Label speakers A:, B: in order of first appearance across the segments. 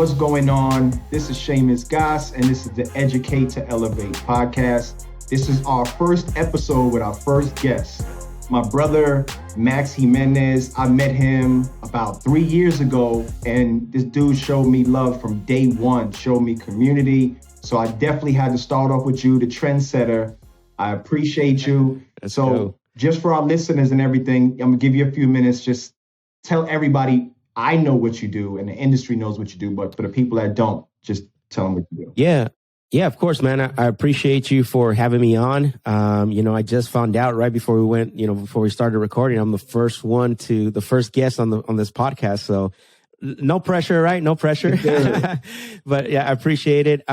A: what's going on? This is Shamus Goss, and this is the Educate to Elevate podcast. This is our first episode with our first guest, my brother, Max Jimenez. I met him about 3 years ago, and this dude showed me love from day one, showed me community. So I definitely had to start off with you, the trendsetter. I appreciate you.
B: Let's go.
A: Just for our listeners and everything, I'm gonna give you a few minutes. Just tell everybody, I know what you do and the industry knows what you do, but for the people that don't, just tell them what you do.
B: Yeah, of course, man. I appreciate you for having me on. I just found out right before we went, before we started recording, I'm the first guest on this podcast. So no pressure, right? No pressure. But yeah, I appreciate it.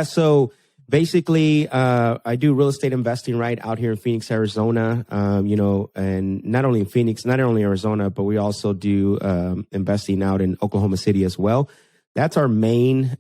B: So basically, I do real estate investing right out here in Phoenix, Arizona, and not only in Phoenix, not only Arizona, but we also do investing out in Oklahoma City as well. That's our main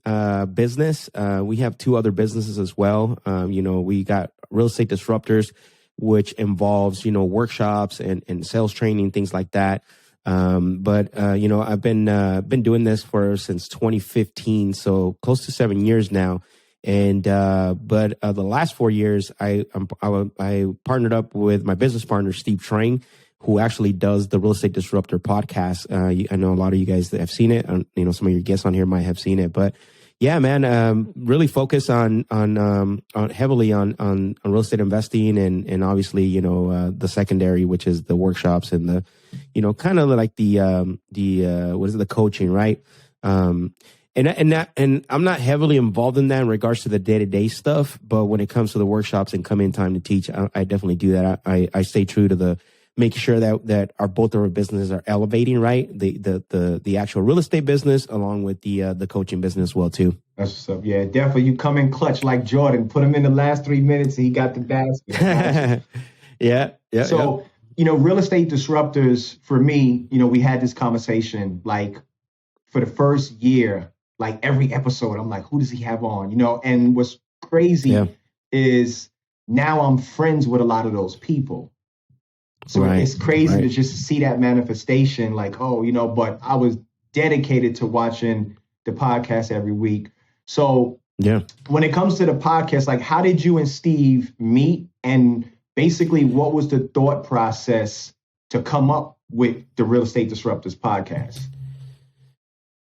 B: business. We have two other businesses as well. We got Real Estate Disruptors, which involves, workshops and sales training, things like that. But I've been doing this since 2015, so close to 7 years now. And but the last 4 years, I partnered up with my business partner, Steve Trang, who actually does the Real Estate Disruptor Podcast. I know a lot of you guys that have seen it. Some of your guests on here might have seen it. But yeah, man, really focus on heavily on real estate investing and obviously, the secondary, which is the workshops and the, kind of like the coaching, right? And I'm not heavily involved in that in regards to the day-to-day stuff, but when it comes to the workshops and come in time to teach, I definitely do that. I stay true to making sure that both of our businesses are elevating, right? The actual real estate business along with the coaching business as well too.
A: That's what's up. Yeah, definitely. You come in clutch like Jordan, put him in the last 3 minutes and he got the basket.
B: Yeah.
A: So, Real Estate Disruptors, for me, we had this conversation like for the first year, like every episode, I'm like, who does he have on? And what's crazy is now I'm friends with a lot of those people. So it's crazy to just see that manifestation like, but I was dedicated to watching the podcast every week. So when it comes to the podcast, like how did you and Steve meet? And basically what was the thought process to come up with the Real Estate Disruptors Podcast?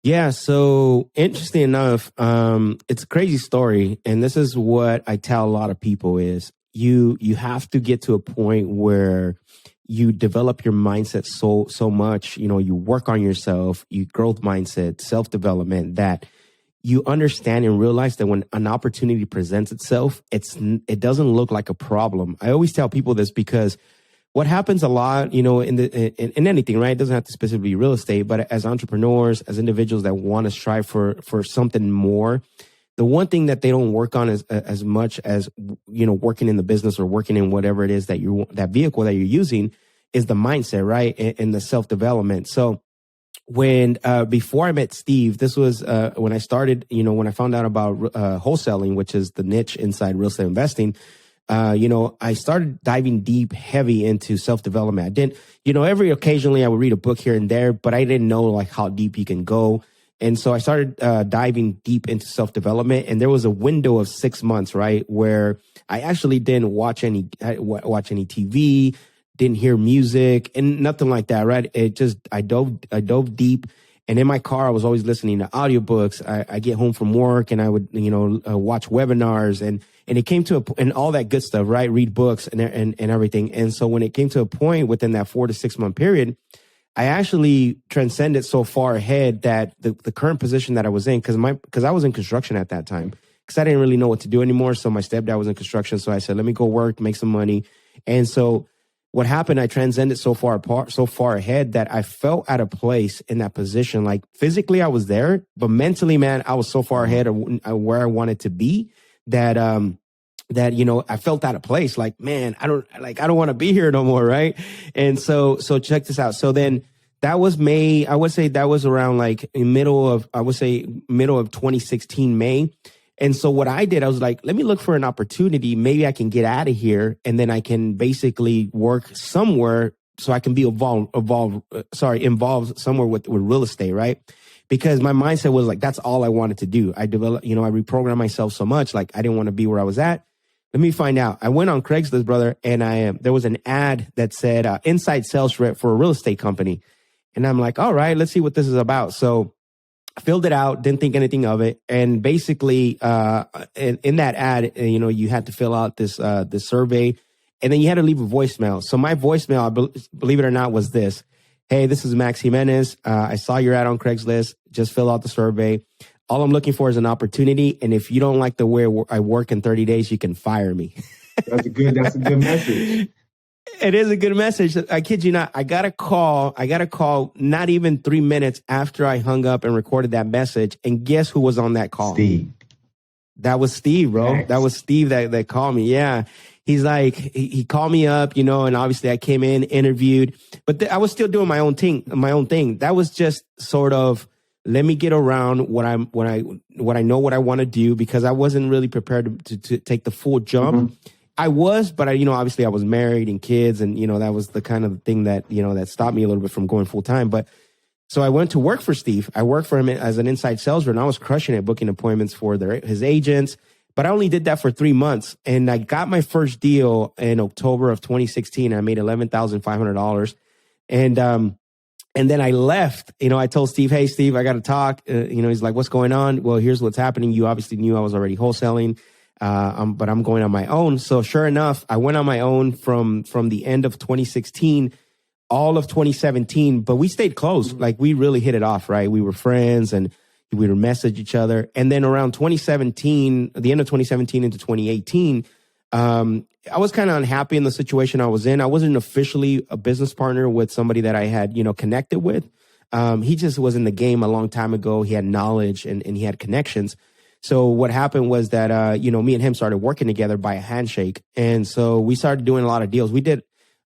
B: Yeah, so interesting enough, it's a crazy story. And this is what I tell a lot of people is you have to get to a point where you develop your mindset so much, you work on yourself, you growth mindset, self-development, that you understand and realize that when an opportunity presents itself, it doesn't look like a problem. I always tell people this because what happens a lot, in anything, right? It doesn't have to specifically be real estate, but as entrepreneurs, as individuals that want to strive for something more, the one thing that they don't work on as much as, working in the business or working in whatever it is that vehicle that you're using is the mindset, right? And the self-development. So before I met Steve, this was, when I started, when I found out about, wholesaling, which is the niche inside real estate investing, I started diving deep, heavy into self-development. I didn't, every occasionally I would read a book here and there, but I didn't know like how deep you can go. And so I started diving deep into self-development, and there was a window of 6 months, right, where I actually didn't watch any TV, didn't hear music, and nothing like that, right? I dove deep, and in my car I was always listening to audiobooks. I get home from work and I would watch webinars and it came to and all that good stuff, right? Read books and everything. And so when it came to a point within that 4 to 6 month period, I actually transcended so far ahead that the current position that I was in, because I was in construction at that time, because I didn't really know what to do anymore. So my stepdad was in construction. So I said, let me go work, make some money. And so what happened, I transcended so far ahead that I felt at a place in that position. Like physically I was there, but mentally, man, I was so far ahead of where I wanted to be that I felt out of place. Like, man, I don't want to be here no more, right? And so check this out. So then that was May. I would say that was around like middle of 2016 May. And so what I did, I was like, let me look for an opportunity. Maybe I can get out of here and then I can basically work somewhere so I can be involved somewhere with real estate, right? because my mindset was like, that's all I wanted to do. I developed, I reprogrammed myself so much. Like I didn't want to be where I was at. Let me find out. I went on Craigslist, brother, and there was an ad that said inside sales rep for a real estate company. And I'm like, all right, let's see what this is about. So I filled it out, didn't think anything of it. And basically, in that ad, you had to fill out this survey, and then you had to leave a voicemail. So my voicemail, believe it or not, was this. Hey, this is Max Jimenez. I saw your ad on Craigslist. Just fill out the survey. All I'm looking for is an opportunity. And if you don't like the way I work in 30 days, you can fire me.
A: That's a good message.
B: It is a good message. I kid you not. I got a call not even 3 minutes after I hung up and recorded that message. And guess who was on that call?
A: Steve.
B: That was Steve, bro.
A: Thanks.
B: That was Steve that called me. Yeah. He's like, he called me up, and obviously I came in, interviewed, but I was still doing my own thing. That was just sort of, let me get around what I know what I want to do, because I wasn't really prepared to take the full jump. Mm-hmm. I was, but obviously I was married and kids, and that was the kind of thing that that stopped me a little bit from going full time. But so I went to work for Steve. I worked for him as an inside sales rep, and I was crushing it, booking appointments for his agents. But I only did that for 3 months, and I got my first deal in October of 2016. I made $11,500, and then I left. I told Steve, "Hey, Steve, I got to talk." He's like, "What's going on?" Well, here's what's happening. You obviously knew I was already wholesaling, but I'm going on my own. So sure enough, I went on my own from the end of 2016, all of 2017. But we stayed close. Like we really hit it off, right? We were friends, and we would message each other. And then around 2017, the end of 2017 into 2018, I was kind of unhappy in the situation I was in. I wasn't officially a business partner with somebody that I had, connected with. He just was in the game a long time ago. He had knowledge and he had connections. So what happened was that, me and him started working together by a handshake. And so we started doing a lot of deals.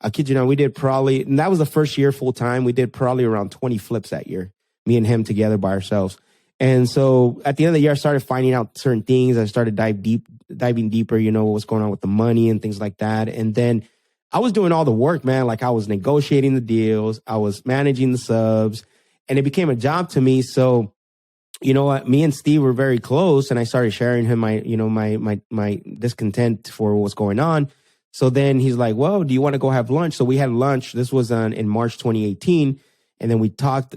B: I kid you not, we did probably, and that was the first year full time. We did probably around 20 flips that year, me and him together by ourselves. And so at the end of the year, I started finding out certain things. I started diving deeper, what was going on with the money and things like that. And then I was doing all the work, man. Like I was negotiating the deals. I was managing the subs, and it became a job to me. So, you know what? Me and Steve were very close, and I started sharing him my discontent for what was going on. So then he's like, well, do you want to go have lunch? So we had lunch. This was in March 2018. And then we talked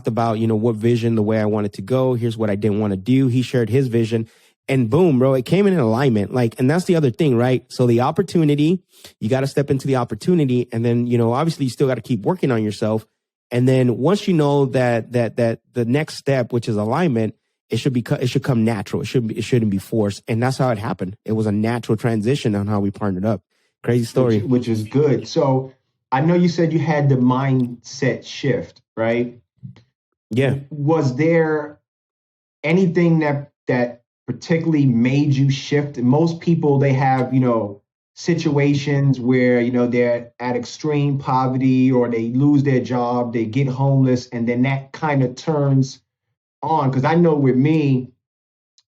B: about, what vision, the way I wanted to go. Here's what I didn't want to do. He shared his vision, and boom, bro, it came in alignment. And that's the other thing, right? So the opportunity, you got to step into the opportunity. And then, obviously you still got to keep working on yourself. And then once you know that the next step, which is alignment, it should come natural. It shouldn't be forced. And that's how it happened. It was a natural transition on how we partnered up. Crazy story.
A: Which is good. So I know you said you had the mindset shift, right?
B: Yeah. Was
A: there anything that particularly made you shift? Most people, they have, situations where, they're at extreme poverty, or they lose their job, they get homeless, and then that kind of turns on. Because I know with me,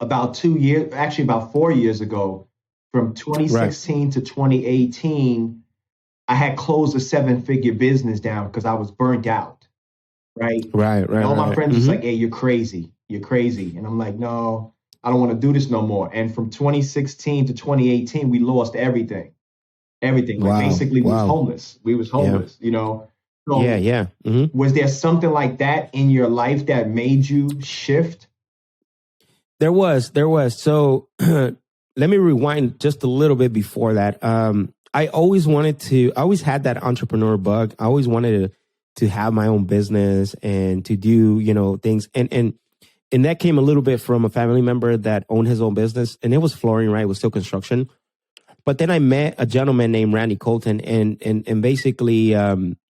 A: about 4 years ago, from 2016 to 2018, I had closed a 7-figure business down because I was burnt out. Right. And all my friends was like, hey, you're crazy. And I'm like, no, I don't want to do this no more. And from 2016 to 2018, we lost everything. Wow. Basically, we was homeless, So was there something like that in your life that made you shift?
B: There was. So let me rewind just a little bit before that. I always had that entrepreneur bug. I always wanted to have my own business and to do, things. And that came a little bit from a family member that owned his own business, and it was flooring, right? It was still construction. But then I met a gentleman named Randy Colton, and basically,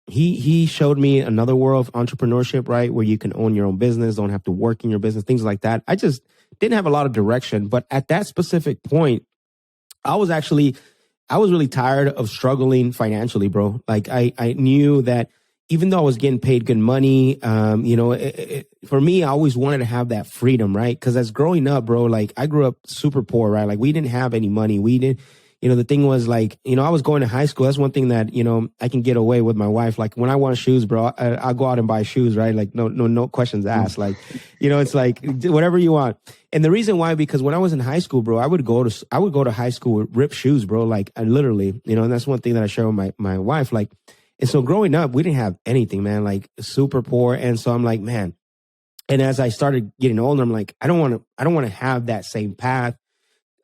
B: he showed me another world of entrepreneurship, right? Where you can own your own business, don't have to work in your business, things like that. I just didn't have a lot of direction. But at that specific point, I was really tired of struggling financially, bro. I knew that even though I was getting paid good money, for me, I always wanted to have that freedom, right? Because as growing up, bro, I grew up super poor, right? We didn't have any money. We didn't, the thing was like, I was going to high school. That's one thing that, I can get away with my wife. Like when I want shoes, bro, I'll go out and buy shoes, right? Like no questions asked. Like, it's like whatever you want. And the reason why, because when I was in high school, bro, I would go to high school with ripped shoes, bro. Like I literally, and that's one thing that I share with my wife. Like, and so growing up, we didn't have anything, man, like super poor. And so I'm like, man, and as I started getting older, I'm like, I don't want to have that same path.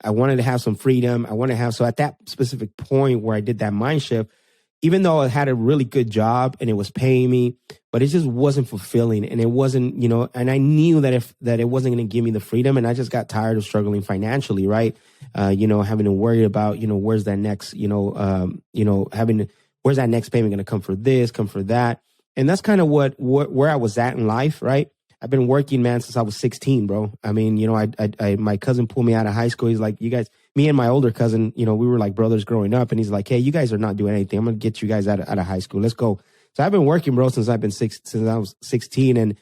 B: I wanted to have some freedom. So at that specific point where I did that mind shift, even though I had a really good job and it was paying me, but it just wasn't fulfilling. And it wasn't, and I knew that it wasn't going to give me the freedom. And I just got tired of struggling financially, right? Having to worry about, where's that next, where's that next payment going to come for this, come for that. And that's kind of where I was at in life, right? I've been working, man, since I was 16, bro. I mean, my cousin pulled me out of high school. He's like, you guys, me and my older cousin, we were like brothers growing up. And he's like, hey, you guys are not doing anything. I'm going to get you guys out of high school. Let's go. So I've been working, bro, since I was 16.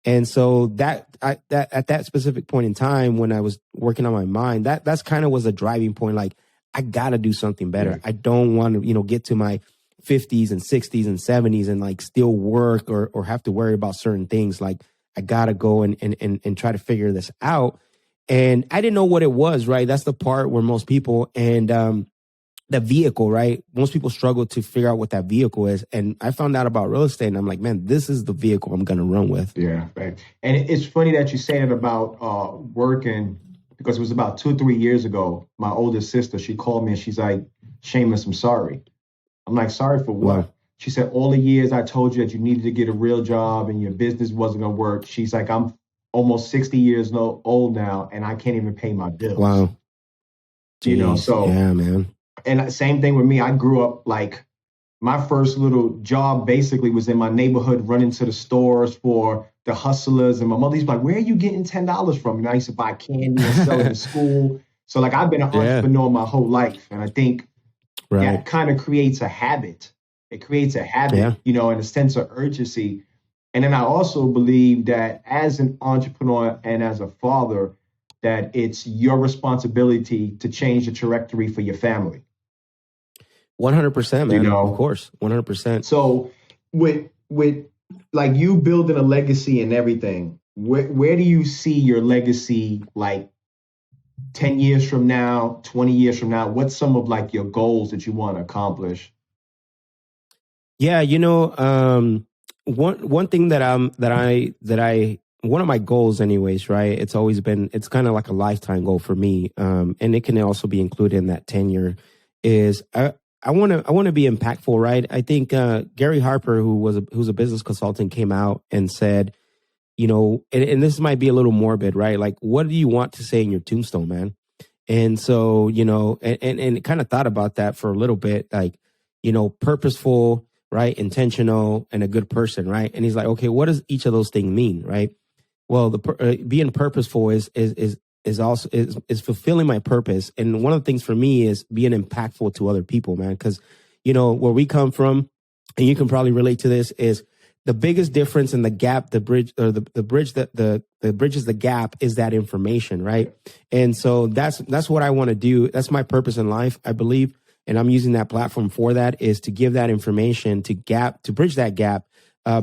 B: And so at that specific point in time when I was working on my mind, that's kind of was a driving point. Like, I got to do something better. Yeah. I don't want to, get to my 50s and 60s and 70s and like still work or have to worry about certain things. Like, I gotta go and try to figure this out. And I didn't know what it was, right? That's the part where most people and the vehicle, right? Most people struggle to figure out what that vehicle is. And I found out about real estate and I'm like, man, this is the vehicle I'm gonna run with.
A: Yeah, right. And it's funny that you say that about working, because it was about 2 or 3 years ago, my older sister, she called me and she's like, Shamus, I'm sorry. I'm like, sorry for what? Wow. She said, all the years I told you that you needed to get a real job and your business wasn't going to work. She's like, I'm almost 60 years old now and I can't even pay my bills.
B: Wow. Jeez.
A: So,
B: yeah, man.
A: And same thing with me. I grew up like my first little job basically was in my neighborhood running to the stores for the hustlers. And my mother's like, where are you getting $10 from? And I used to buy candy and sell it in school. So like I've been an entrepreneur my whole life. And I think that kind of creates a habit. It creates a habit, and a sense of urgency. And then I also believe that as an entrepreneur and as a father, that it's your responsibility to change the trajectory for your family.
B: 100%, man. Of course, 100%.
A: So with like you building a legacy and everything, where do you see your legacy like 10 years from now, 20 years from now? What's some of like your goals that you want to accomplish?
B: Yeah, one thing that one of my goals anyways, right? It's always been, it's kind of like a lifetime goal for me. And it can also be included in that tenure is I want to be impactful, right? I think, Gary Harper, who's a business consultant came out and said, and this might be a little morbid, right? Like, what do you want to say in your tombstone, man? And so, and kind of thought about that for a little bit, like, purposeful, right? Intentional and a good person, right? And he's like, okay, what does each of those things mean, right? Well, being purposeful is also fulfilling my purpose. And one of the things for me is being impactful to other people, man. Because, where we come from, and you can probably relate to this, is the biggest difference in the gap, the bridge bridges the gap is that information, right? And so that's what I want to do. That's my purpose in life, I believe. And I'm using that platform for that, is to give that information to bridge that gap,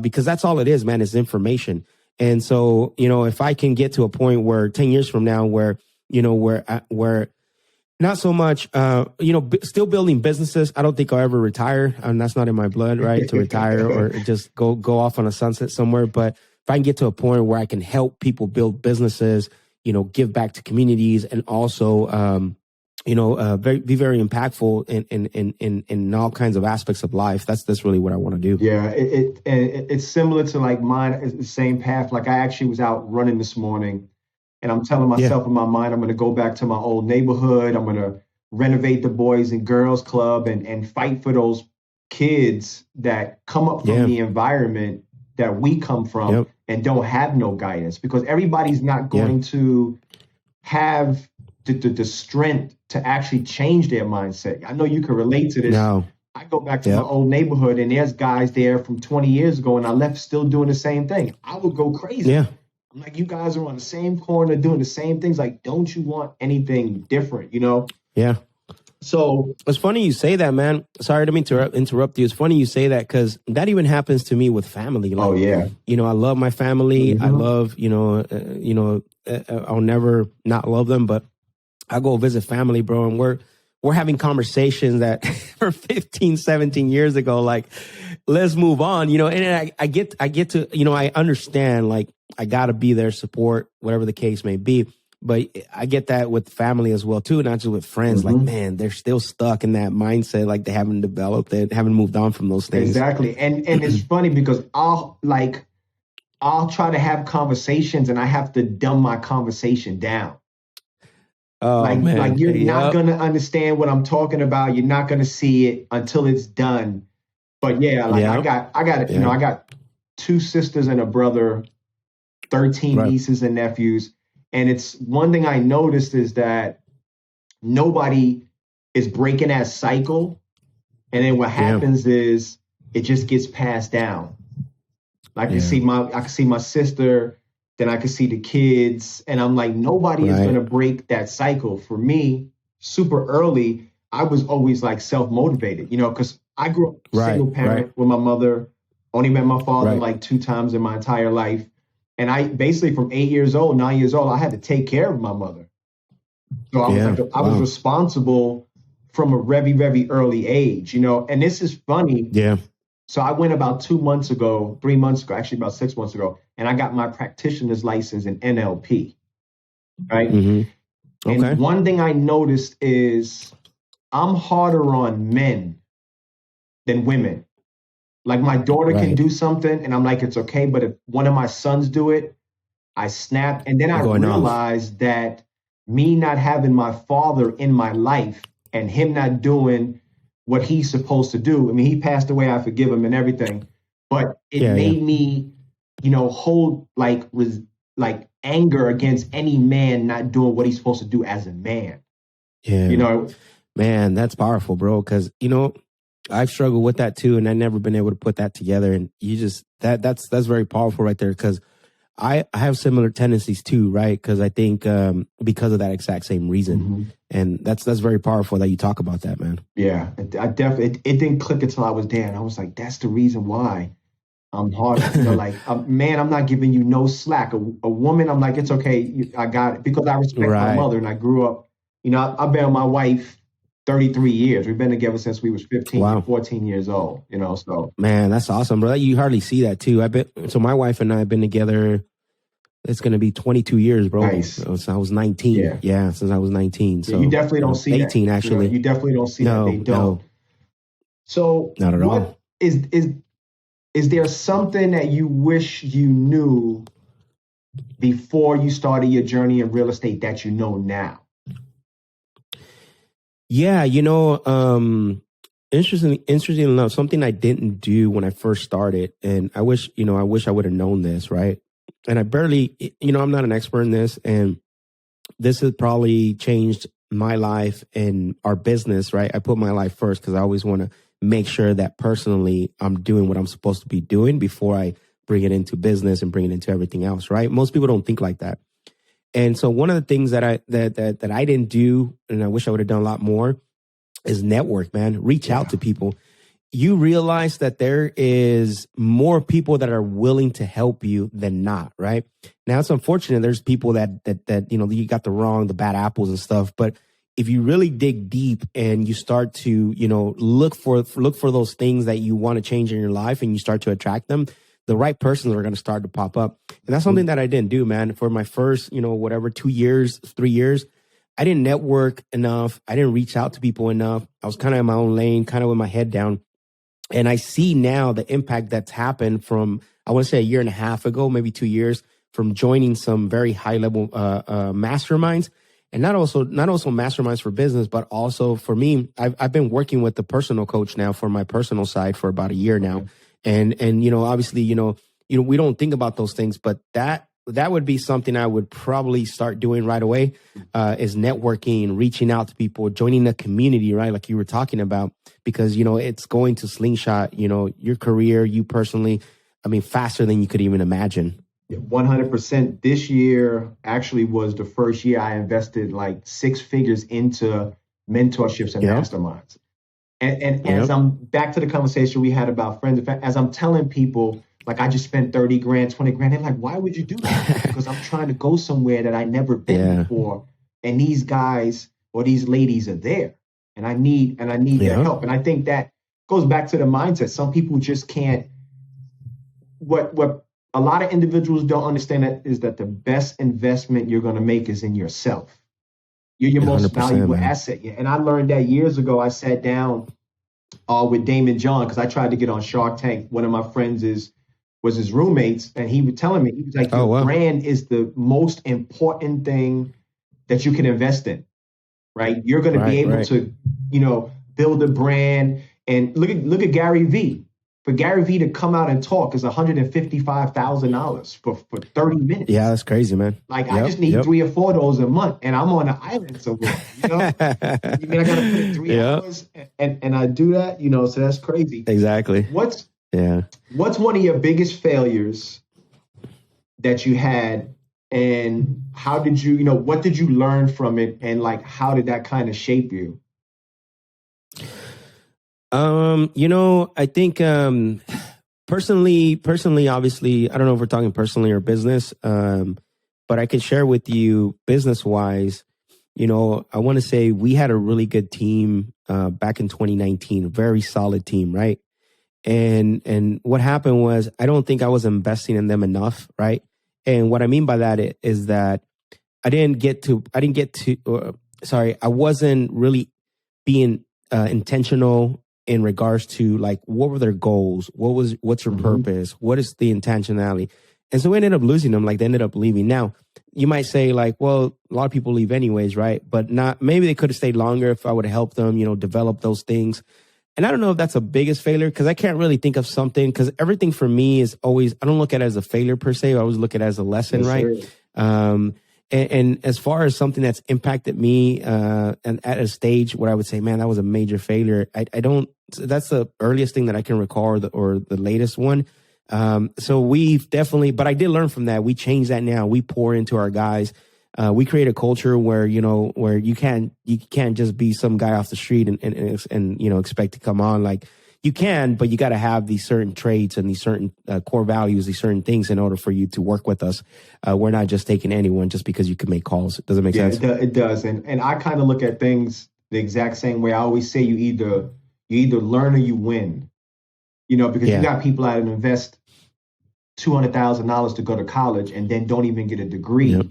B: because that's all it is, man, is information. And so, if I can get to a point where 10 years from now, where not so much, still building businesses, I don't think I'll ever retire. And that's not in my blood, right? To retire or just go off on a sunset somewhere. But if I can get to a point where I can help people build businesses, give back to communities, and also, be very impactful in all kinds of aspects of life. That's really what I want to do.
A: Yeah, it's similar to like mine. It's the same path. Like I actually was out running this morning, and I'm telling myself in my mind, I'm going to go back to my old neighborhood. I'm going to renovate the Boys and Girls Club and fight for those kids that come up from the environment that we come from and don't have no guidance, because everybody's not going to have the strength to actually change their mindset. I know you can relate to this.
B: No.
A: I go back to my old neighborhood and there's guys there from 20 years ago and I left still doing the same thing. I would go crazy.
B: Yeah.
A: I'm like, you guys are on the same corner doing the same things. Like, don't you want anything different,
B: Yeah.
A: So
B: It's funny you say that, man. Sorry to interrupt you. It's funny you say that because that even happens to me with family. Like,
A: oh yeah.
B: I love my family. I love, I'll never not love them, but I go visit family, bro, and we're having conversations that were 15, 17 years ago. Like, let's move on, and I get to, I understand, like, I got to be there, support, whatever the case may be. But I get that with family as well, too, not just with friends. Like, man, they're still stuck in that mindset. Like, they haven't developed it, haven't moved on from those things.
A: Exactly. And it's funny because I'll try to have conversations and I have to dumb my conversation down.
B: Oh, man.
A: Like you're not going to understand what I'm talking about. You're not going to see it until it's done. But yeah, I got 2 sisters and a brother, 13 nieces and nephews. And it's one thing I noticed is that nobody is breaking that cycle. And then what happens is it just gets passed down. I can see my sister, then I can see the kids. And I'm like, nobody is going to break that cycle. For me, super early, I was always like self-motivated, because I grew up single parent with my mother, only met my father like 2 times in my entire life. And I basically from 9 years old, I had to take care of my mother. So I was responsible from a very, very early age, and this is funny.
B: Yeah.
A: So I went about 3 months ago, actually about 6 months ago, and I got my practitioner's license in NLP. Right.
B: Mm-hmm. Okay.
A: And one thing I noticed is I'm harder on men than women. Like my daughter can do something and I'm like, it's okay. But if one of my sons do it, I snap. And then I realized that me not having my father in my life and him not doing what he's supposed to do. I mean, he passed away. I forgive him and everything. But it made me, hold like anger against any man not doing what he's supposed to do as a man.
B: Yeah. Man, that's powerful, bro. Because, I've struggled with that too, and I've never been able to put that together. And you just that's very powerful right there, because I have similar tendencies too, right? Because I think because of that exact same reason, and that's very powerful that you talk about that, man.
A: Yeah, I definitely it didn't click until I was there, and I was like, that's the reason why I'm hard. Man, I'm not giving you no slack. A woman, I'm like, it's okay, I got it, because I respect my mother, and I grew up. I've been with my wife 33 years. We've been together since we was 15, 14 years old, so. Man,
B: that's awesome, bro. You hardly see that too. So my wife and I have been together, it's going to be 22 years, bro.
A: Nice.
B: Since I was 19. Yeah, since I was 19. So
A: you definitely don't see
B: 18,
A: that.
B: Actually.
A: You definitely don't see that. They don't. No. So
B: not at all.
A: Is there something that you wish you knew before you started your journey in real estate that you know now?
B: Yeah, interesting enough, something I didn't do when I first started, and I wish I would have known this, right? And I barely, I'm not an expert in this, and this has probably changed my life and our business, right? I put my life first because I always want to make sure that personally I'm doing what I'm supposed to be doing before I bring it into business and bring it into everything else, right? Most people don't think like that. And so one of the things that I didn't do, and I wish I would have done a lot more, is network, man. Reach out to people. You realize that there is more people that are willing to help you than not, right? Now it's unfortunate. There's people that you got the bad apples and stuff. But if you really dig deep and you start to look for those things that you want to change in your life, and you start to attract them, the right persons are going to start to pop up. And that's something that I didn't do, man. For my first, 2 years, 3 years, I didn't network enough. I didn't reach out to people enough. I was kind of in my own lane, kind of with my head down. And I see now the impact that's happened from, I want to say a year and a half ago, maybe 2 years, from joining some very high level masterminds. And not also masterminds for business, but also for me, I've been working with the personal coach now for my personal side for about a year now. And obviously, we don't think about those things, but that would be something I would probably start doing right away, is networking, reaching out to people, joining a community, right? Like you were talking about, because, it's going to slingshot, your career, you personally, faster than you could even imagine.
A: 100%. This year actually was the first year I invested like 6 figures into mentorships and masterminds. And as I'm back to the conversation we had about friends, as I'm telling people, like, I just spent 30 grand, 20 grand, they're like, why would you do that? Because I'm trying to go somewhere that I never been before. And these guys or these ladies are there. And I need their help. And I think that goes back to the mindset. Some people just can't. What a lot of individuals don't understand is that the best investment you're going to make is in yourself. You're your most valuable asset. And I learned that years ago. I sat down with Damon John because I tried to get on Shark Tank. One of my friends was his roommates, and he was telling me, he was like, your brand is the most important thing that you can invest in, right? You're going to be able to, build a brand. And look at Gary Vee. For Gary Vee to come out and talk is $155,000 for 30 minutes.
B: Yeah, that's crazy, man.
A: Like, I just need 3 or 4 of those a month, and I'm on an island somewhere. You mean I got to put in 3 hours, and I do that? So that's crazy.
B: Exactly.
A: What's one of your biggest failures that you had, and how did you, what did you learn from it, and like, how did that kind of shape you?
B: I think personally, obviously, I don't know if we're talking personally or business, but I can share with you business wise. I want to say we had a really good team back in 2019, a very solid team, right? And what happened was I don't think I was investing in them enough, right? And what I mean by that is that I wasn't really being intentional in regards to like, what were their goals? What's your purpose? What is the intentionality? And so we ended up losing them. Like, they ended up leaving. Now, you might say like, well, a lot of people leave anyways, right? But maybe they could have stayed longer if I would have helped them, develop those things. And I don't know if that's a biggest failure, because I can't really think of something, because everything for me is always, I don't look at it as a failure per se. I always look at it as a lesson, right? Sure. And as far as something that's impacted me and at a stage where I would say, man, that was a major failure, I don't, that's the earliest thing that I can recall, or the latest one. So we've definitely, but I did learn from that. We changed that now. We pour into our guys. We create a culture where, where you can't just be some guy off the street and expect to come on. Like, you can, but you got to have these certain traits and these certain core values, these certain things in order for you to work with us. We're not just taking anyone just because you can make calls. Does it make sense?
A: It does. And I kind of look at things the exact same way. I always say you either learn or you win, because you got people out and invest $200,000 to go to college and then don't even get a degree. Yep.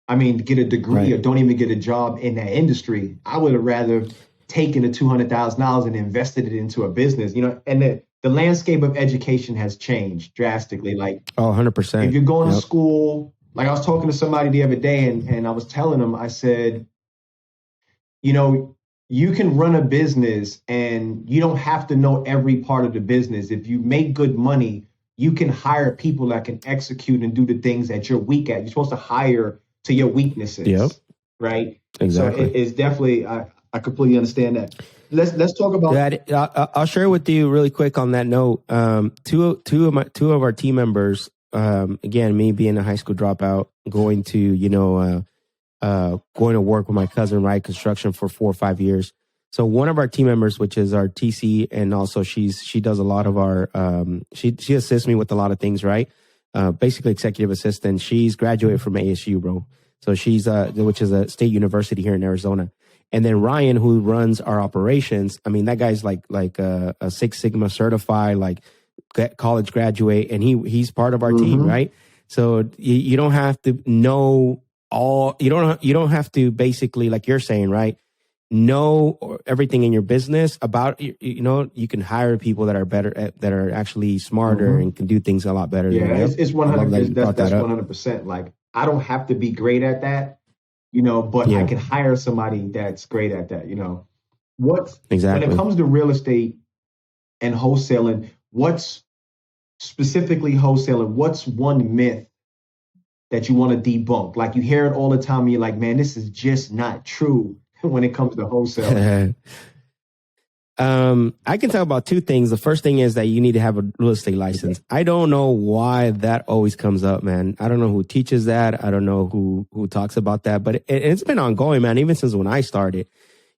A: I mean, get a degree or don't even get a job in that industry. I would have rather taken the $200,000 and invested it into a business, and the landscape of education has changed drastically. Like,
B: 100%.
A: If you're going to school, like I was talking to somebody the other day and I was telling them, I said, you can run a business and you don't have to know every part of the business. If you make good money, you can hire people that can execute and do the things that you're weak at. You're supposed to hire to your weaknesses, right?
B: Exactly.
A: So it's definitely, I completely understand that. Let's talk about
B: that. I'll share with you really quick on that note. Two of our team members, again, me being a high school dropout, going to work with my cousin, right, construction for 4 or 5 years. So one of our team members, which is our TC, and also she does a lot of our she assists me with a lot of things, right? Basically executive assistant. She's graduated from ASU, bro. So she's which is a state university here in Arizona. And then Ryan, who runs our operations, I mean, that guy's like a Six Sigma certified, like college graduate, and he's part of our team, right? So you don't have to know all. You don't have to basically, like you're saying, right? Know everything in your business about you can hire people that are better that are actually smarter and can do things a lot better.
A: Yeah, it's 100%. That's 100%. Like, I don't have to be great at that. But I can hire somebody that's great at that, When it comes to real estate and wholesaling, what's specifically wholesaling, what's one myth that you want to debunk? Like, you hear it all the time and you're like, man, this is just not true when it comes to wholesaling.
B: I can talk about two things. The first thing is that you need to have a real estate license. I don't know why that always comes up, man. I don't know who teaches that. I don't know who talks about that, but it's been ongoing, man, even since when I started.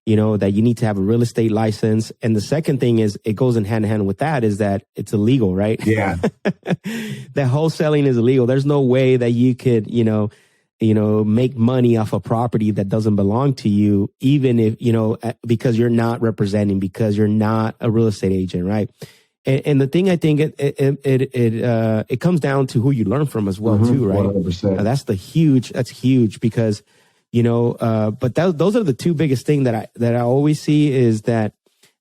B: that you need to have a real estate license. And the second thing is, it goes in hand in hand with that, is that it's illegal, right?
A: Yeah.
B: That wholesaling is illegal. There's no way that you could, make money off a property that doesn't belong to you, even if, because you're not representing, because you're not a real estate agent, right? And the thing, I think it comes down to who you learn from as well, too, right?
A: 100%.
B: That's huge because, but those are the two biggest things that I always see, is that,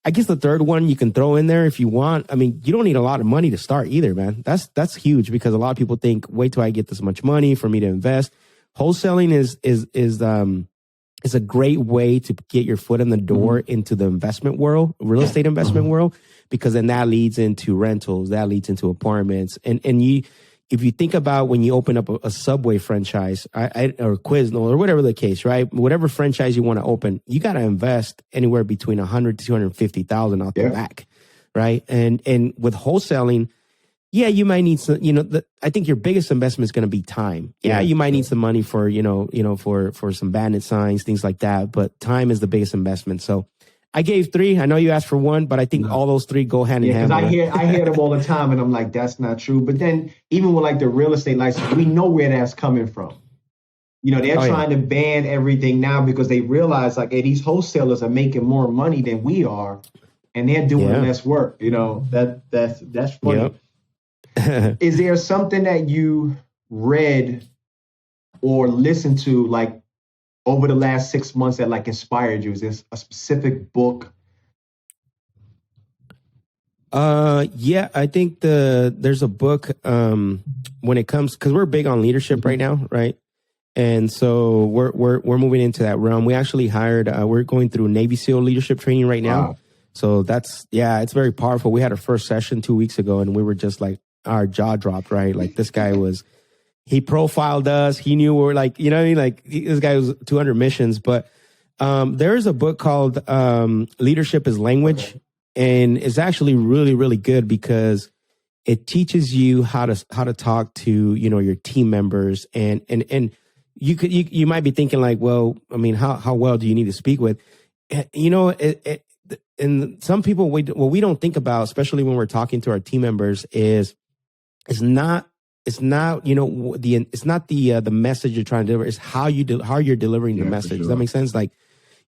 B: I guess the third one you can throw in there if you want. I mean, you don't need a lot of money to start either, man. That's huge, because a lot of people think, wait till I get this much money for me to invest. Wholesaling is a great way to get your foot in the door into the investment world, real estate investment world, because then that leads into rentals, that leads into apartments. And if you think about when you open up a Subway franchise, or Quizno, or whatever the case, right? Whatever franchise you want to open, you got to invest anywhere between $100,000 to $250,000 out the back, right? And with wholesaling, yeah, you might need some, I think your biggest investment is going to be time. Yeah, you might need some money for, for some bandit signs, things like that. But time is the biggest investment. So I gave 3. I know you asked for 1, but I think all those 3 go hand in hand.
A: Because I hear them all the time, and I'm like, that's not true. But then even with like the real estate license, we know where that's coming from. They're trying to ban everything now because they realize like, hey, these wholesalers are making more money than we are, and they're doing less work. That's funny.
B: Yep.
A: Is there something that you read or listened to like over the last 6 months that like inspired you? Is there a specific book?
B: Yeah, I think there's a book when it comes, because we're big on leadership right now, right? And so we're moving into that realm. We actually hired, we're going through Navy SEAL leadership training right now. Wow. So it's very powerful. We had our first session 2 weeks ago, and we were just like, our jaw dropped, right? Like, this guy he profiled us. He knew we were like, like this guy was 200 missions. But there's a book called Leadership is Language. And it's actually really, really good because it teaches you how to talk to, your team members. And you might be thinking like, well, I mean, how well do you need to speak with? And some people, what we don't think about, especially when we're talking to our team members, is it's not the message you're trying to deliver. It's how you're delivering the message. Sure. Does that make sense? Like,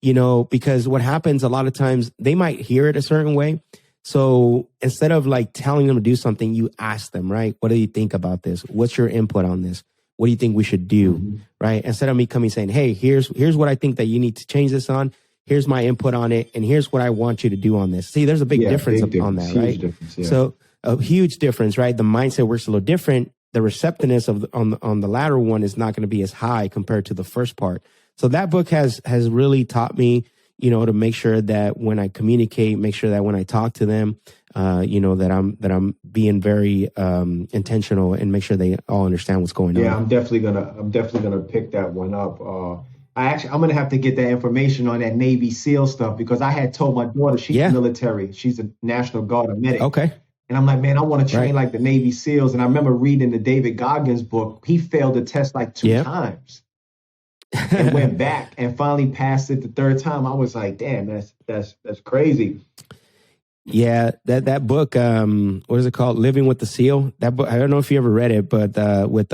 B: because what happens a lot of times, they might hear it a certain way. So instead of like telling them to do something, you ask them, right? What do you think about this? What's your input on this? What do you think we should do? Right? Instead of me coming saying, hey, here's what I think that you need to change this on. Here's my input on it. And here's what I want you to do on this. See, there's a big difference on that, right? Difference, yeah. So a huge difference, right? The mindset works a little different. The receptiveness on the latter one is not going to be as high compared to the first part. So that book has really taught me, to make sure that when I communicate, make sure that when I talk to them, that I'm being very intentional and make sure they all understand what's going on.
A: Yeah, I'm definitely gonna pick that one up. I'm gonna have to get that information on that Navy SEAL stuff, because I had told my daughter she's military. She's a National Guard, a medic.
B: Okay.
A: And I'm like, man, I want to train like the Navy SEALs. And I remember reading the David Goggins book. He failed the test like 2 times and went back and finally passed it the 3rd time. I was like, damn, that's crazy.
B: Yeah, that book, what is it called? Living with the SEAL. That book, I don't know if you ever read it, but with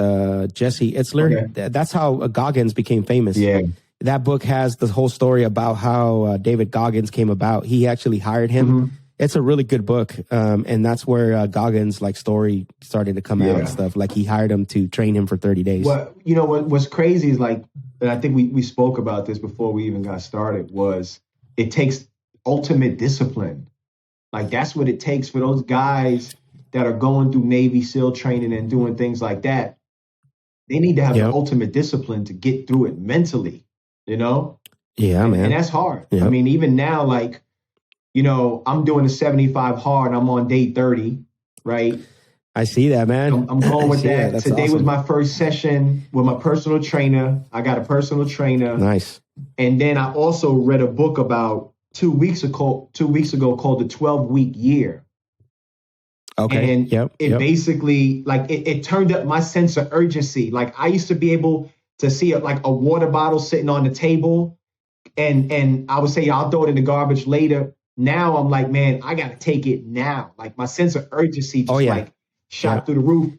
B: Jesse Itzler. Okay. That's how Goggins became famous.
A: Yeah.
B: That book has the whole story about how David Goggins came about. He actually hired him. It's a really good book. And that's where Goggins' story started to come out and stuff. Like, he hired him to train him for 30 days.
A: Well, what's crazy is and I think we spoke about this before we even got started, was it takes ultimate discipline. Like, that's what it takes for those guys that are going through Navy SEAL training and doing things like that. They need to have the ultimate discipline to get through it mentally,
B: Yeah, man.
A: And that's hard. Yep. I mean, even now, I'm doing a 75 hard. I'm on day 30, right?
B: I see that, man.
A: I'm going with that. Today was my first session with my personal trainer. I got a personal trainer.
B: Nice. And
A: then I also read a book about 2 weeks ago called The 12-Week Year.
B: Okay.
A: And it basically, it turned up my sense of urgency. Like, I used to be able to see a water bottle sitting on the table, And I would say I'll throw it in the garbage later. Now I'm like, man, I got to take it now. Like my sense of urgency just like shot through the roof.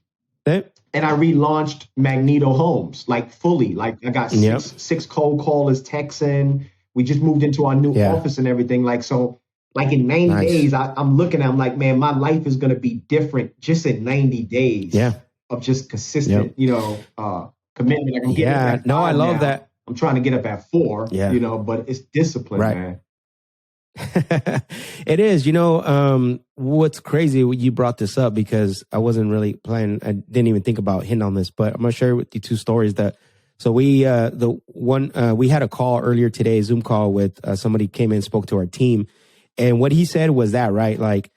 A: And I relaunched Magneto Homes, like fully. Like I got six cold callers texting. We just moved into our new office and everything. Like, so like in 90 days, I'm looking at, I'm like, man, my life is going to be different just in 90 days of just consistent, commitment. Like I'm getting up at 5
B: I love
A: now.
B: that.
A: I'm trying to get up at 4, but it's discipline, man.
B: It is, what's crazy, you brought this up because I wasn't really planning. I didn't even think about hitting on this, but I'm going to share with you 2 stories so we had a call earlier today, Zoom call with somebody came in and spoke to our team. And what he said was that, right? Like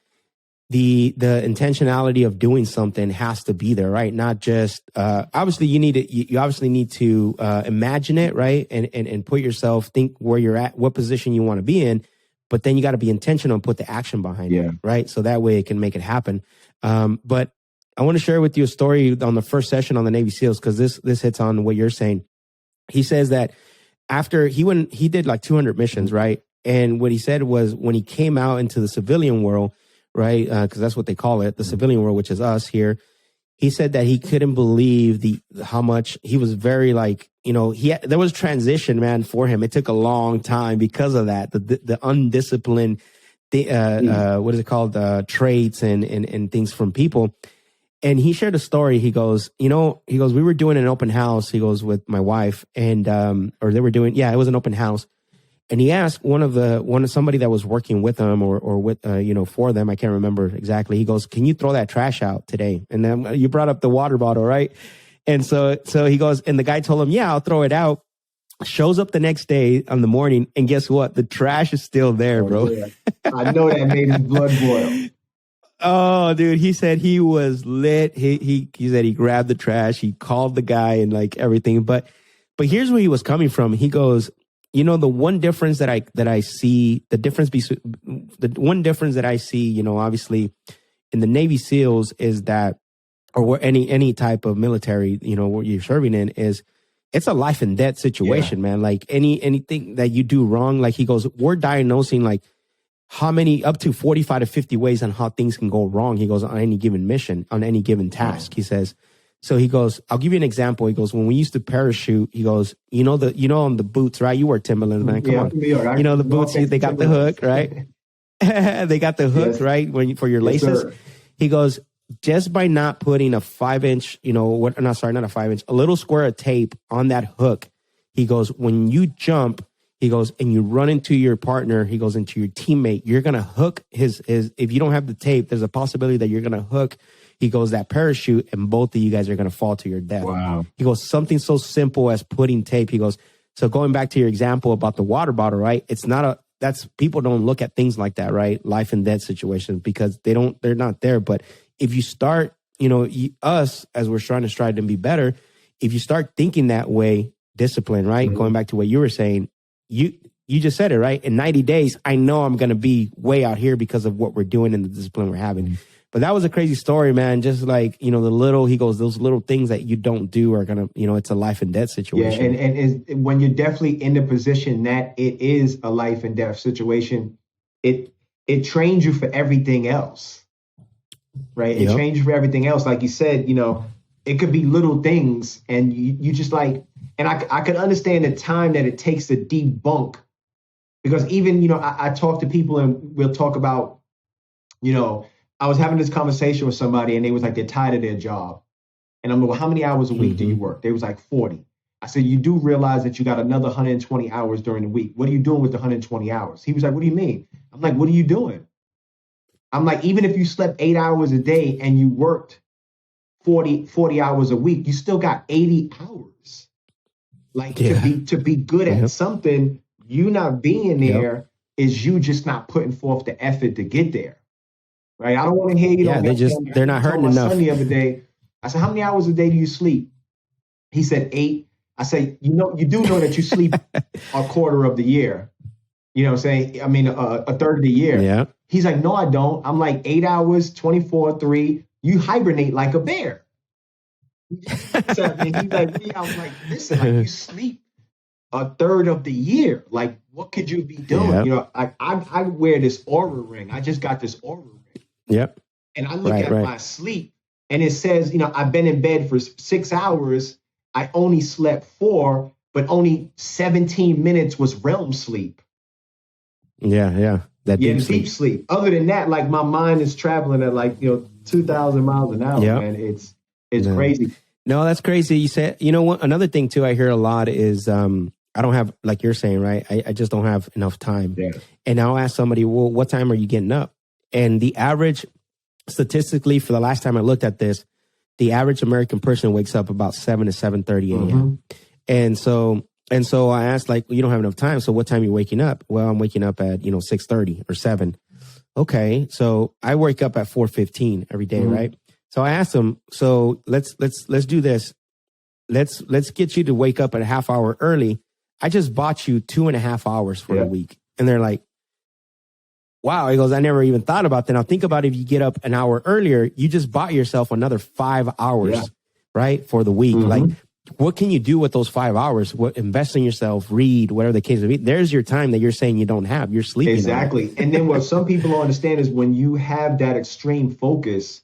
B: the intentionality of doing something has to be there, right? Not just, obviously you obviously need to imagine it, right? And put yourself, think where you're at, what position you want to be in. But then you got to be intentional and put the action behind it, right? So that way it can make it happen. But I want to share with you a story on the first session on the Navy SEALs, because this hits on what you're saying. He says that after he did like 200 missions, right? And what he said was when he came out into the civilian world, right? Because that's what they call it, the civilian world, which is us here. He said that he couldn't believe how much he was very like, there was transition, man, for him. It took a long time because of that, the undisciplined, what is it called? Traits and things from people. And he shared a story. He goes, we were doing an open house. He goes with my wife and, or they were doing, it was an open house. And he asked somebody that was working with them or with, for them. I can't remember exactly. He goes, can you throw that trash out today? And then you brought up the water bottle, right? And so he goes, and the guy told him, yeah, I'll throw it out. Shows up the next day in the morning. And guess what? The trash is still there, bro.
A: Yeah. I know that made his blood boil.
B: Oh, dude, he said he was lit. He said he grabbed the trash. He called the guy and like everything. But here's where he was coming from. He goes, the one difference that I see, obviously in the Navy SEALs is that, or any type of military, what you're serving in is, it's a life and death situation, man. Like anything that you do wrong, like he goes, we're diagnosing like how many, up to 45 to 50 ways on how things can go wrong. He goes, on any given mission, on any given task, he says. So he goes, I'll give you an example. He goes, when we used to parachute, he goes, on the boots, right? You wear Timberlands, man. Come on. The boots, they got the hook, right? They got the hook, right? For your laces. Yes, he goes, just by not putting a 5-inch, not a 5-inch, a little square of tape on that hook. He goes, when you jump, he goes, and you run into your partner, he goes, into your teammate, you're going to hook his, if you don't have the tape, there's a possibility that you're going to hook, he goes, that parachute, and both of you guys are going to fall to your death.
A: Wow.
B: He goes, something so simple as putting tape. He goes, so going back to your example about the water bottle, right? People don't look at things like that, right? Life and death situations, because they're not there. But if you start, us, as we're trying to strive to be better, if you start thinking that way, discipline, right? Mm-hmm. Going back to what you were saying, you just said it, right? In 90 days, I know I'm going to be way out here because of what we're doing and the discipline we're having. Mm-hmm. But that was a crazy story, man. Just like, he goes, those little things that you don't do are going to, it's a life and death situation.
A: Yeah, and when you're definitely in the position that it is a life and death situation, it trains you for everything else, right? It trains you for everything else. Like you said, it could be little things, and you just like, and I could understand the time that it takes to debunk, because even, I talk to people and we'll talk about, I was having this conversation with somebody and they was like, they're tired of their job. And I'm like, well, how many hours a week do you work? They was like 40. I said, you do realize that you got another 120 hours during the week. What are you doing with the 120 hours? He was like, what do you mean? I'm like, what are you doing? I'm like, even if you slept 8 hours a day and you worked 40 hours a week, you still got 80 hours. Like to be good at something, you not being there is you just not putting forth the effort to get there. Right. I don't want to hear you.
B: Yeah, they're not hurting enough.
A: Son the other day, I said, how many hours a day do you sleep? He said 8. I said, you do know that you sleep a quarter of the year. You know what I'm saying? I mean, a third of the year.
B: Yeah.
A: He's like, no, I don't. I'm like 8 hours, 24/3. You hibernate like a bear. So, he's like, I was like, listen, like you sleep a third of the year. Like, what could you be doing?
B: Yep.
A: You know, I wear this Aura ring. I just got this Aura ring.
B: Yep.
A: And I look at my sleep and it says, you know, I've been in bed for 6 hours. I only slept 4, but only 17 minutes was REM sleep.
B: Yeah. That
A: deep sleep. Other than that, like my mind is traveling at like, you know, 2,000 miles an hour, man. It's crazy.
B: No, that's crazy. You said, you know what? Another thing too, I hear a lot is, I don't have, like you're saying, right? I just don't have enough time.
A: Yeah.
B: And I'll ask somebody, well, what time are you getting up? And the average, statistically, for the last time I looked at this, the average American person wakes up about 7 to 7:30 a.m. And so I asked, like, you don't have enough time. So what time are you waking up? Well, I'm waking up at, 6:30 or 7. Okay. So I wake up at 4:15 every day, right? So I asked them, so let's do this. Let's get you to wake up at a half hour early. I just bought you 2.5 hours for the week. And they're like, wow. He goes, I never even thought about that. Now think about if you get up an hour earlier, you just bought yourself another 5 hours, right? For the week. Like, what can you do with those 5 hours? What, invest in yourself, read, whatever the case may be. There's your time that you're saying you don't have. You're sleeping.
A: Exactly. And then what some people don't understand is when you have that extreme focus,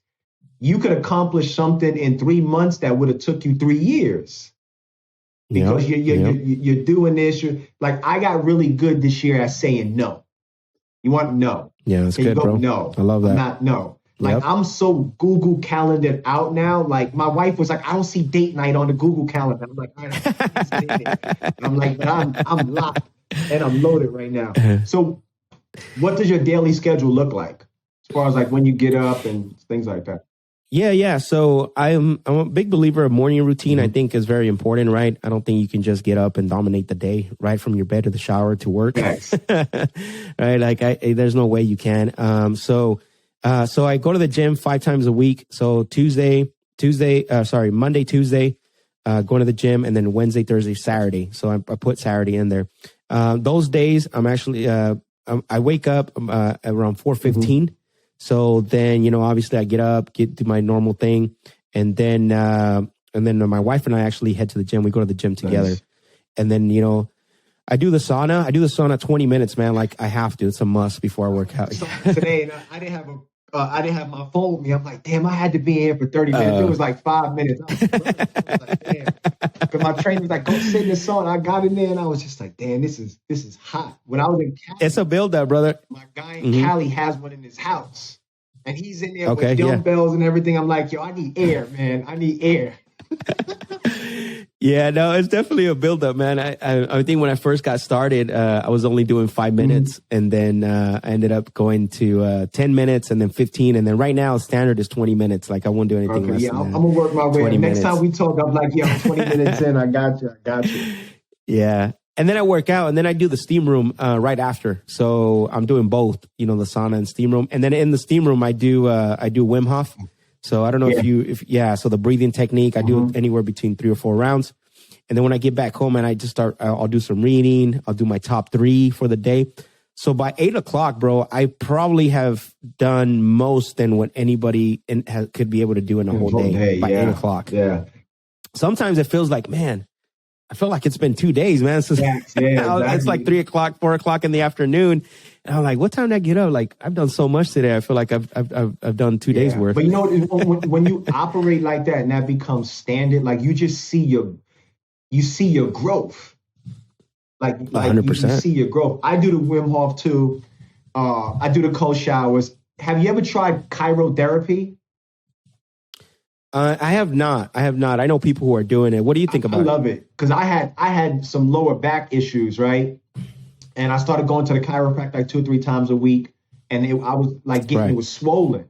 A: you could accomplish something in 3 months that would have took you 3 years. Because you're doing this. You're like, I got really good this year at saying no. You want no.
B: Yeah, that's good, bro.
A: No.
B: I love that.
A: Not no. Like, I'm so Google calendared out now. Like, my wife was like, I don't see date night on the Google calendar. I'm like, all right, I'm like, but I'm locked and I'm loaded right now. So what does your daily schedule look like as far as like when you get up and things like that?
B: Yeah. So I'm a big believer of morning routine. I think is very important, right? I don't think you can just get up and dominate the day, right? From your bed to the shower to work.
A: Nice.
B: Right? Like there's no way you can. So I go to the gym 5 times a week. So Monday, Tuesday, going to the gym, and then Wednesday, Thursday, Saturday. So I put Saturday in there. Those days I'm actually, I wake up around 4:15. So then, obviously I get up, do my normal thing. And then my wife and I actually head to the gym. We go to the gym together. Nice. And then, I do the sauna. I do the sauna 20 minutes, man. Like I have to. It's a must before I work out.
A: So today, I didn't have my phone with me. I'm like, damn, I had to be here for 30 minutes. It was like 5 minutes. I was like, damn. Because my trainer was like, go sit in the sauna. I got in there and I was just like, damn, this is hot. When I was in Cali,
B: it's a build up, brother.
A: My guy in Cali has one in his house. And he's in there with dumbbells and everything. I'm like, yo, I need air, man. I need air.
B: Yeah, no, it's definitely a buildup, man. I think when I first got started, I was only doing 5 minutes, and then I ended up going to 10 minutes, and then 15, and then right now standard is 20 minutes. Like I won't do anything less than that.
A: I'm gonna work my way. Next time we talk, I'm like, yo, 20 minutes in, I got you.
B: Yeah. And then I work out, and then I do the steam room right after. So I'm doing both, the sauna and steam room. And then in the steam room, I do Wim Hof. So I don't know so the breathing technique, I do anywhere between 3 or 4 rounds. And then when I get back home and I just I'll do some reading. I'll do my top 3 for the day. So by 8:00, bro, I probably have done most than what anybody could be able to do in a whole day by 8:00.
A: Yeah.
B: Sometimes it feels like, man, I feel like it's been 2 days, man. So
A: exactly.
B: It's like 3:00, 4:00 in the afternoon. And I'm like, what time did I get up? Like, I've done so much today. I feel like I've done 2 days worth.
A: But when you operate like that and that becomes standard, like you just see your growth. Like 100%. You see your growth. I do the Wim Hof too. I do the cold showers. Have you ever tried cryotherapy?
B: I have not. I know people who are doing it. What do you think about it?
A: I love it because I had some lower back issues, right? And I started going to the chiropractor like 2 or 3 times a week, and I was like it was swollen,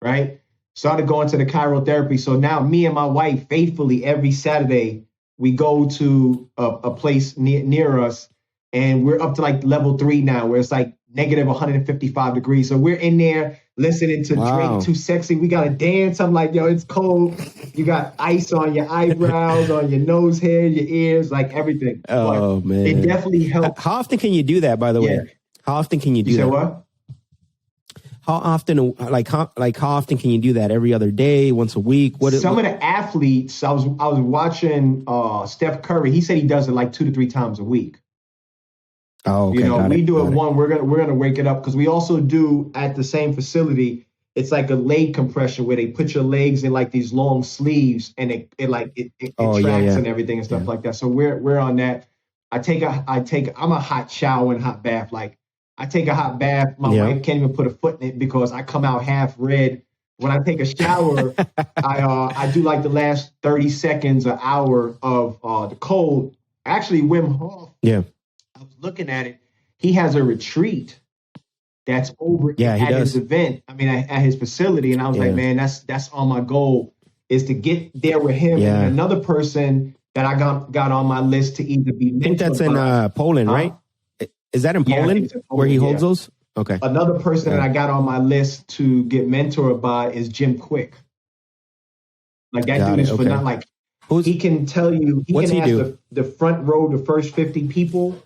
A: right? Started going to the cryotherapy. So now me and my wife faithfully every Saturday we go to a place near us, and we're up to like level 3 now, where it's like negative 155 degrees. So we're in there listening to Drake, Too Sexy. We got to dance. I'm like, yo, it's cold. You got ice on your eyebrows, on your nose hair, your ears, like everything.
B: Oh, man.
A: It definitely helps.
B: How often can you do that, by the way? How often can you do that?
A: You said what?
B: how often, how often can you do that? Every other day, once a week?
A: Some of the athletes, I was watching Steph Curry. He said he does it like 2 to 3 times a week.
B: Oh, okay.
A: We do it one. We're gonna wake it up because we also do at the same facility. It's like a leg compression where they put your legs in like these long sleeves and it tracks and everything and stuff like that. So we're on that. I'm a hot shower and hot bath. Like I take a hot bath. My wife can't even put a foot in it because I come out half red. When I take a shower, I do like the last 30 seconds, an hour of the cold. Actually, Wim Hof.
B: Yeah.
A: I was looking at it. He has a retreat that's over at his event. I mean, at his facility. And I was like, man, that's on my goal is to get there with him.
B: Yeah.
A: And another person that I got on my list to either be mentored.
B: I think that's in Poland, right? Is that in Poland where he holds those? Okay.
A: Another person that I got on my list to get mentored by is Jim Quick. Like that dude is phenomenal. Like he can tell you, he can ask the front row, the first 50 people,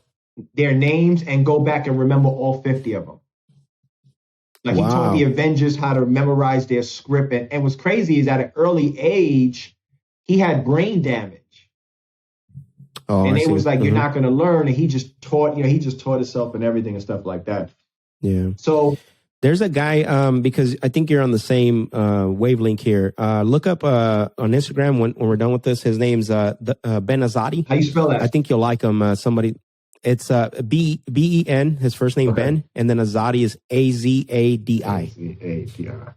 A: their names and go back and remember all 50 of them. Like he taught the Avengers how to memorize their script. And what's crazy is at an early age, he had brain damage.
B: Oh,
A: and it was like, you're not going to learn. And he just taught himself and everything and stuff like that.
B: Yeah.
A: So
B: there's a guy, because I think you're on the same wavelength here. Look up on Instagram when we're done with this. His name's Ben Azadi.
A: How you spell that?
B: I think you'll like him. It's Ben, his first name Ben, and then Azadi is Azadi.
A: Azadi.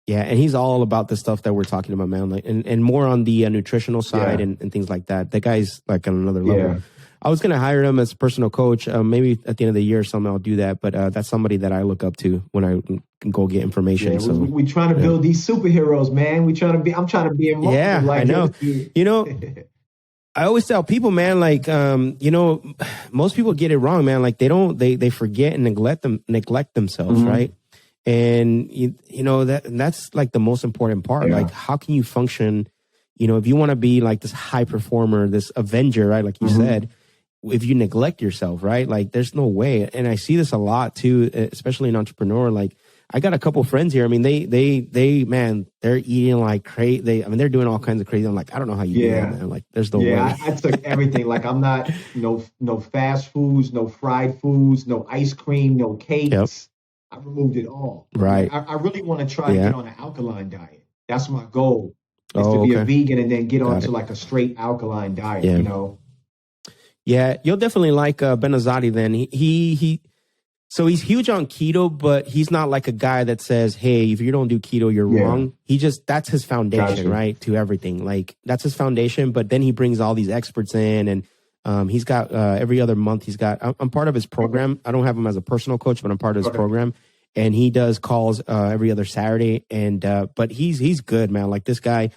B: Yeah, and he's all about the stuff that we're talking about, man. Like, and more on the nutritional side and things like that. That guy's like on another level.
A: Yeah.
B: I was going to hire him as a personal coach. Maybe at the end of the year or something, I'll do that. But that's somebody that I look up to when I can go get information.
A: Yeah, so we trying to build these superheroes, man. I'm trying to be immortal.
B: Yeah, like, I know. I always tell people, man, like, most people get it wrong, man. Like they forget and neglect themselves, right? And that's like the most important part. Yeah. Like, how can you function? If you want to be like this high performer, this Avenger, right? Like you said, if you neglect yourself, right? Like there's no way. And I see this a lot too, especially in entrepreneur. Like I got a couple friends here. I mean, man, they're eating like crazy. They're doing all kinds of crazy. I'm like, I don't know how you do that, man. Like there's no way.
A: I took everything. Like I'm not, no fast foods, no fried foods, no ice cream, no cakes. Yep. I removed it all.
B: Right.
A: I really want to try to get on an alkaline diet. That's my goal. Is to be a vegan and then get onto like a straight alkaline diet,
B: Yeah, you'll definitely like Ben Azadi then. So he's huge on keto, but he's not like a guy that says, hey, if you don't do keto, you're wrong. That's his foundation, right? To everything. Like that's his foundation. But then he brings all these experts in and he's got every other month I'm part of his program. I don't have him as a personal coach, but I'm part of his program. And he does calls every other Saturday. And but he's good, man. Like this guy,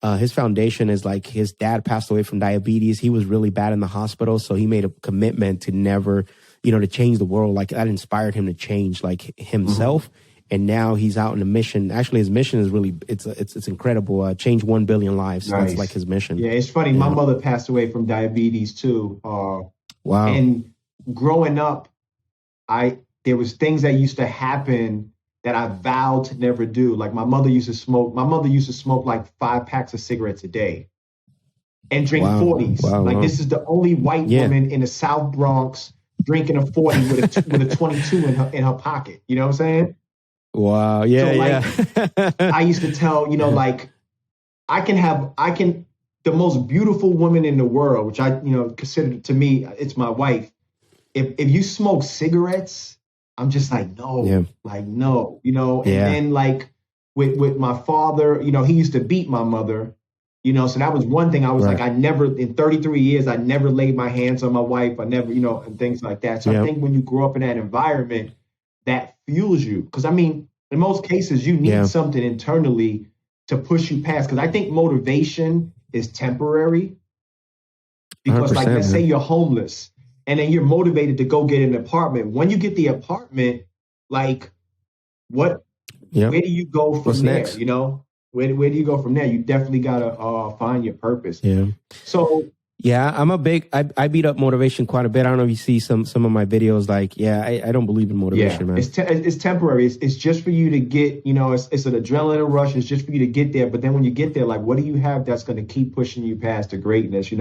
B: his foundation is like his dad passed away from diabetes. He was really bad in the hospital. So he made a commitment to never, to change the world. Like that inspired him to change like himself. And now he's out in a mission. Actually, his mission is really, it's incredible. Change 1 billion lives. Nice. That's like his mission.
A: Yeah, it's funny. My mother passed away from diabetes too.
B: Wow.
A: And growing up, there was things that used to happen that I vowed to never do. Like my mother used to smoke like 5 packs of cigarettes a day and drink 40s. Like this is the only white woman in the South Bronx drinking a 40 with a 22 in her pocket. You know what I'm saying?
B: Wow. Yeah.
A: So I used to tell, like the most beautiful woman in the world, which I, consider to me, it's my wife. If you smoke cigarettes, I'm just like, no, and then like with my father, he used to beat my mother, so that was one thing I was like, I never, in 33 years, I never laid my hands on my wife. I never, and things like that. So I think when you grow up in that environment, that fuels you. Because in most cases, you need something internally to push you past. Because I think motivation is temporary. Because like, let's say you're homeless. And then you're motivated to go get an apartment. When you get the apartment, like, where do you go from there?
B: Next?
A: Where do you go from there? You definitely gotta find your purpose.
B: Yeah.
A: So
B: Yeah, I'm a big, I beat up motivation quite a bit. I don't know if you see some of my videos, like, I don't believe in motivation, man.
A: It's temporary. It's just for you to get, it's an adrenaline rush. It's just for you to get there. But then when you get there, like, what do you have that's going to keep pushing you past the greatness,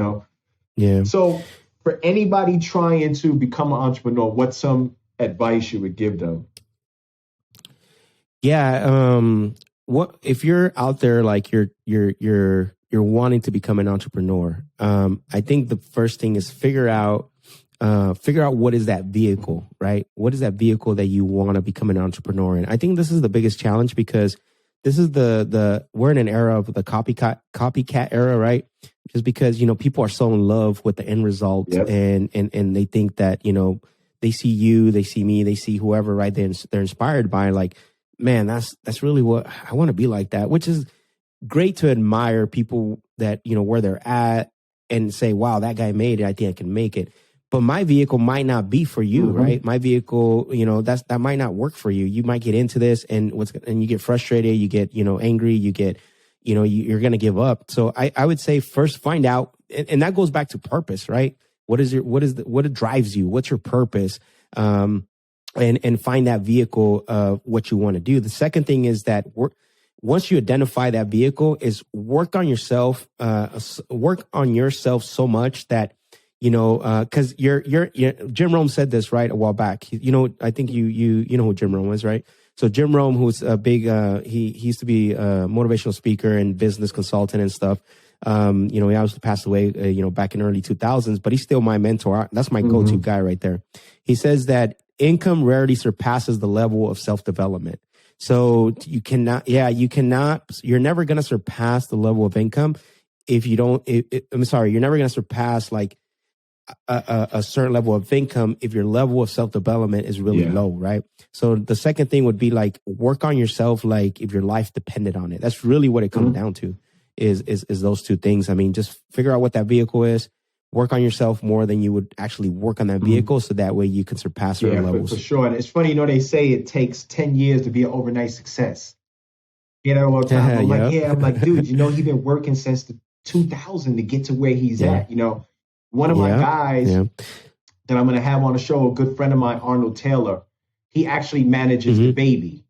B: Yeah.
A: So for anybody trying to become an entrepreneur, what's some advice you would give them?
B: Yeah. What if you're out there, like you're wanting to become an entrepreneur? I think the first thing is figure out what is that vehicle, right? What is that vehicle that you want to become an entrepreneur in? I think this is the biggest challenge, because this is we're in an era of the copycat era, right? Just because, people are so in love with the end result.
A: Yep.
B: and they think that, they see you, they see me, they see whoever, right? They're inspired by, like, man, that's really what I want to be, like that, which is great to admire people that, where they're at and say, wow, that guy made it. I think I can make it. But my vehicle might not be for you, mm-hmm. right? My vehicle, that might not work for you. You might get into this and you get frustrated, you get, angry, you get, you're going to give up. So I would say first find out, and that goes back to purpose, right? What drives you? What's your purpose? And find that vehicle of what you want to do. The second thing is that once you identify that vehicle, is work on yourself so much that, cause you're Jim Rome said this, right, a while back. I think you know who Jim Rome is, right? So Jim Rome, who's a big, he used to be a motivational speaker and business consultant and stuff. He obviously passed away, back in early 2000s, but he's still my mentor. That's my mm-hmm. go-to guy right there. He says that income rarely surpasses the level of self-development. So you're never going to surpass the level of income if you don't, you're never going to surpass like a certain level of income if your level of self-development is really low, right? So the second thing would be like work on yourself, like if your life depended on it. That's really what it comes mm-hmm. down to is those two things. I mean, just figure out what that vehicle is. Work on yourself more than you would actually work on that vehicle, so that way you can surpass certain levels.
A: For sure. And it's funny, they say it takes 10 years to be an overnight success. All the time. I'm like, dude, he's been working since the 2000 to get to where he's at. One of my guys that I'm going to have on the show, a good friend of mine, Arnold Taylor, he actually manages the baby.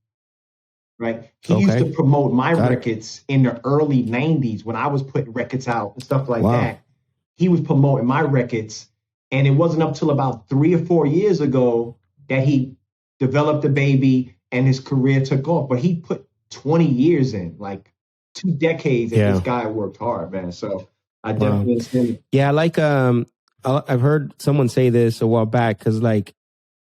A: Right. He used to promote my records in the early 90s when I was putting records out and stuff like that. He was promoting my records, and it wasn't up till about 3 or 4 years ago that he developed the baby and his career took off. But he put 20 years in, like 2 decades, and this guy worked hard, man. So I definitely understand.
B: Yeah, like I've heard someone say this a while back, because like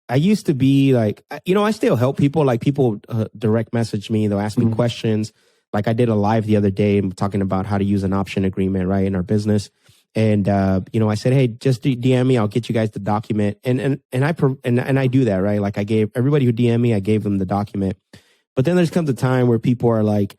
B: I used to be like, I still help people. Like people direct message me, they'll ask me mm-hmm. questions. Like I did a live the other day talking about how to use an option agreement, right, in our business. And, I said, hey, just DM me. I'll get you guys the document. And I do that, right? Like I gave everybody who DM me, I gave them the document. But then there's comes a time where people are like,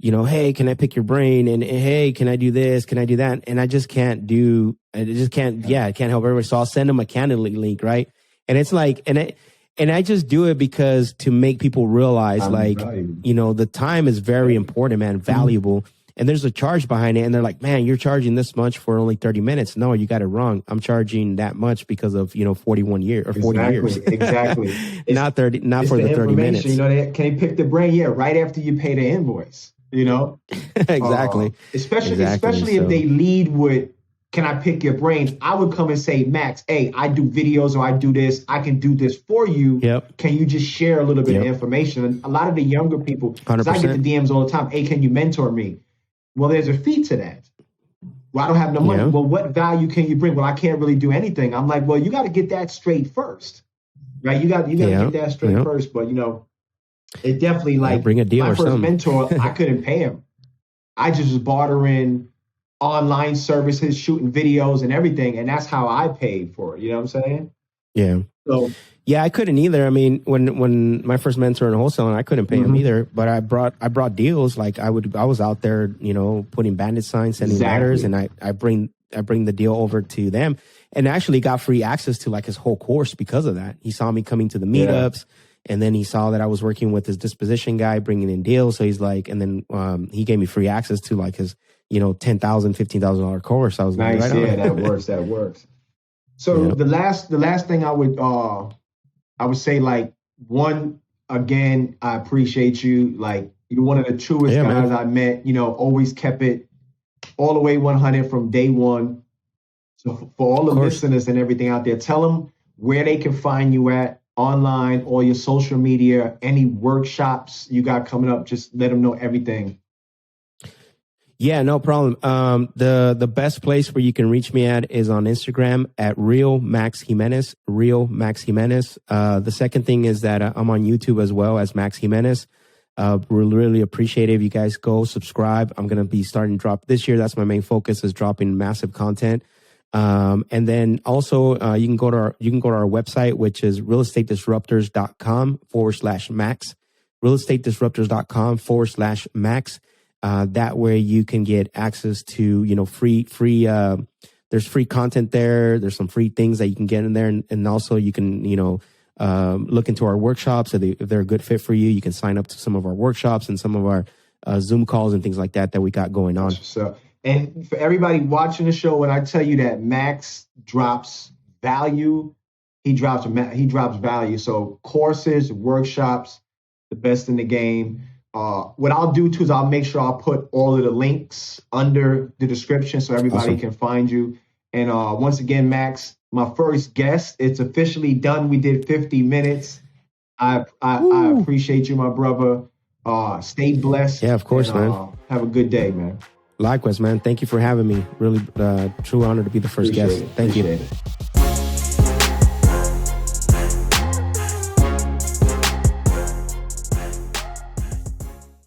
B: hey, can I pick your brain? And hey, can I do this? Can I do that? And I can't help everybody. So I'll send them a Candidly link, right? And it's like, and I just do it because to make people realize the time is very important, man, valuable. Mm-hmm. And there's a charge behind it. And they're like, man, you're charging this much for only 30 minutes. No, you got it wrong. I'm charging that much because of, 41 years or 40 years.
A: Exactly.
B: Not for the 30 minutes.
A: Can they pick the brain? Yeah. Right after you pay the invoice,
B: Exactly.
A: Especially if they lead with, can I pick your brains? I would come and say, Max, hey, I do videos or I do this. I can do this for you.
B: Yep.
A: Can you just share a little bit of information? And a lot of the younger people, because I get the DMs all the time. Hey, can you mentor me? Well, there's a fee to that. Well, I don't have no money. Yeah. Well, what value can you bring? Well, I can't really do anything. I'm like, well, you got to get that straight first, right? You got to get that straight first. But it definitely
B: bring a deal.
A: My first mentor, I couldn't pay him. I just was bartering online services, shooting videos and everything, and that's how I paid for it. You know what I'm saying?
B: Yeah.
A: So.
B: Yeah, I couldn't either. I mean, when my first mentor in wholesaling, I couldn't pay him either. But I brought deals. Like I was out there, putting bandit signs, sending letters, and I bring the deal over to them, and actually got free access to like his whole course because of that. He saw me coming to the meetups, And then he saw that I was working with his disposition guy, bringing in deals. So he's like, and then he gave me free access to like his, $10,000, $15,000 course. I was
A: nice.
B: Like,
A: right on. That works. So the last thing I would say, like, one, again, I appreciate you. Like, you're one of the truest guys I met, always kept it all the way 100 from day one. So for all the listeners and everything out there, tell them where they can find you at online, all your social media, any workshops you got coming up. Just let them know everything.
B: Yeah, no problem. The best place where you can reach me at is on Instagram at Real Max Jimenez. The second thing is that I'm on YouTube as well as Max Jimenez. We're really appreciative. You guys go subscribe. I'm going to be starting to drop this year. That's my main focus, is dropping massive content. And then also, you can go to our website, which is realestatedisruptors.com/Max, realestatedisruptors.com/Max. That way you can get access to, free, there's free content there. There's some free things that you can get in there. And also you can, look into our workshops. If they're a good fit for you, you can sign up to some of our workshops and some of our Zoom calls and things like that we got going on.
A: So, and for everybody watching the show, when I tell you that Max drops value, he drops value. So courses, workshops, the best in the game. What I'll do too is I'll make sure I'll put all of the links under the description so everybody can find you. And once again, Max, my first guest, it's officially done. We did 50 minutes. I appreciate you, my brother. Stay blessed.
B: Yeah, of course, man.
A: Have a good day, man.
B: Likewise, man. Thank you for having me. Really true honor to be the first guest. Thank you.